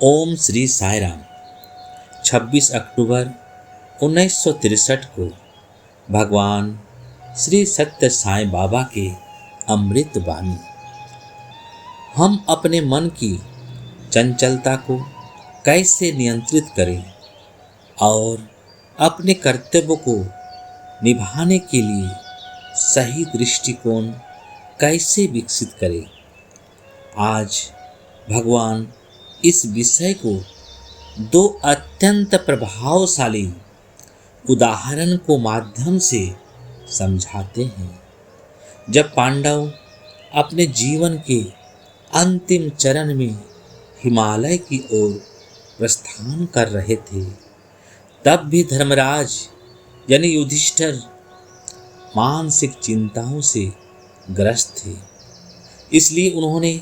ओम श्री साई राम। 26 अक्टूबर 1963 को भगवान श्री सत्य साईं बाबा के अमृत वाणी। हम अपने मन की चंचलता को कैसे नियंत्रित करें और अपने कर्तव्य को निभाने के लिए सही दृष्टिकोण कैसे विकसित करें। आज भगवान इस विषय को दो अत्यंत प्रभावशाली उदाहरण को माध्यम से समझाते हैं। जब पांडव अपने जीवन के अंतिम चरण में हिमालय की ओर प्रस्थान कर रहे थे, तब भी धर्मराज यानी युधिष्ठिर मानसिक चिंताओं से ग्रस्त थे। इसलिए उन्होंने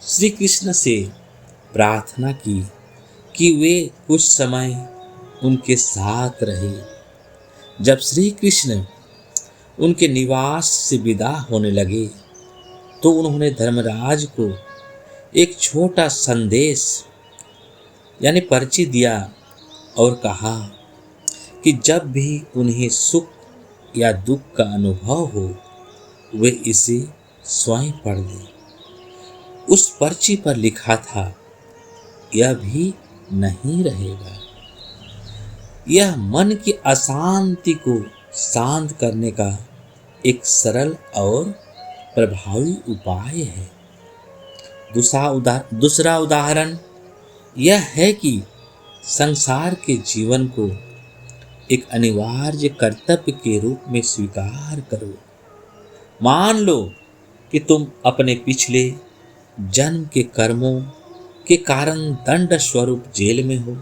श्री कृष्ण से प्रार्थना की कि वे कुछ समय उनके साथ रहे। जब श्री कृष्ण उनके निवास से विदा होने लगे तो उन्होंने धर्मराज को एक छोटा संदेश यानी पर्ची दिया और कहा कि जब भी उन्हें सुख या दुख का अनुभव हो वे इसे स्वयं पढ़ लें। उस पर्ची पर लिखा था, यह भी नहीं रहेगा। यह मन की अशांति को शांत करने का एक सरल और प्रभावी उपाय है। दूसरा उदाहरण यह है कि संसार के जीवन को एक अनिवार्य कर्तव्य के रूप में स्वीकार करो। मान लो कि तुम अपने पिछले जन्म के कर्मों के कारण दंड स्वरूप जेल में हो।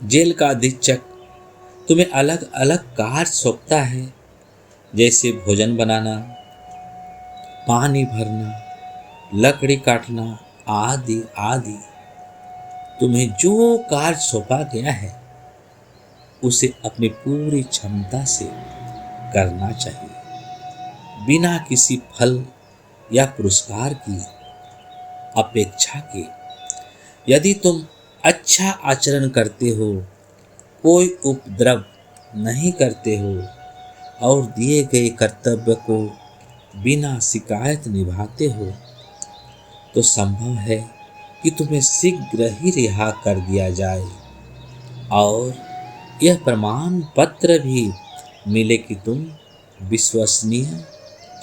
जेल का अधीक्षक तुम्हें अलग अलग कार्य सौंपता है, जैसे भोजन बनाना, पानी भरना, लकड़ी काटना आदि आदि। तुम्हें जो कार्य सौंपा गया है उसे अपनी पूरी क्षमता से करना चाहिए, बिना किसी फल या पुरस्कार की अपेक्षा के। यदि तुम अच्छा आचरण करते हो, कोई उपद्रव नहीं करते हो और दिए गए कर्तव्य को बिना शिकायत निभाते हो, तो संभव है कि तुम्हें शीघ्र ही रिहा कर दिया जाए और यह प्रमाण पत्र भी मिले कि तुम विश्वसनीय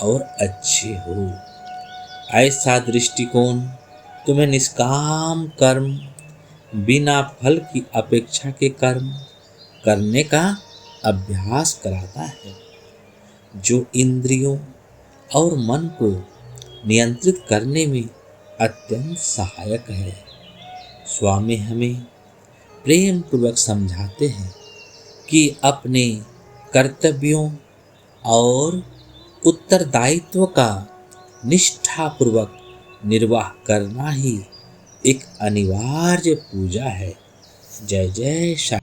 और अच्छे हो। ऐसा दृष्टिकोण तुम्हें निष्काम कर्म, बिना फल की अपेक्षा के कर्म करने का अभ्यास कराता है, जो इंद्रियों और मन को नियंत्रित करने में अत्यंत सहायक है। स्वामी हमें प्रेम पूर्वक समझाते हैं कि अपने कर्तव्यों और उत्तरदायित्व का निष्ठापूर्वक निर्वाह करना ही एक अनिवार्य पूजा है। जय जय शाह।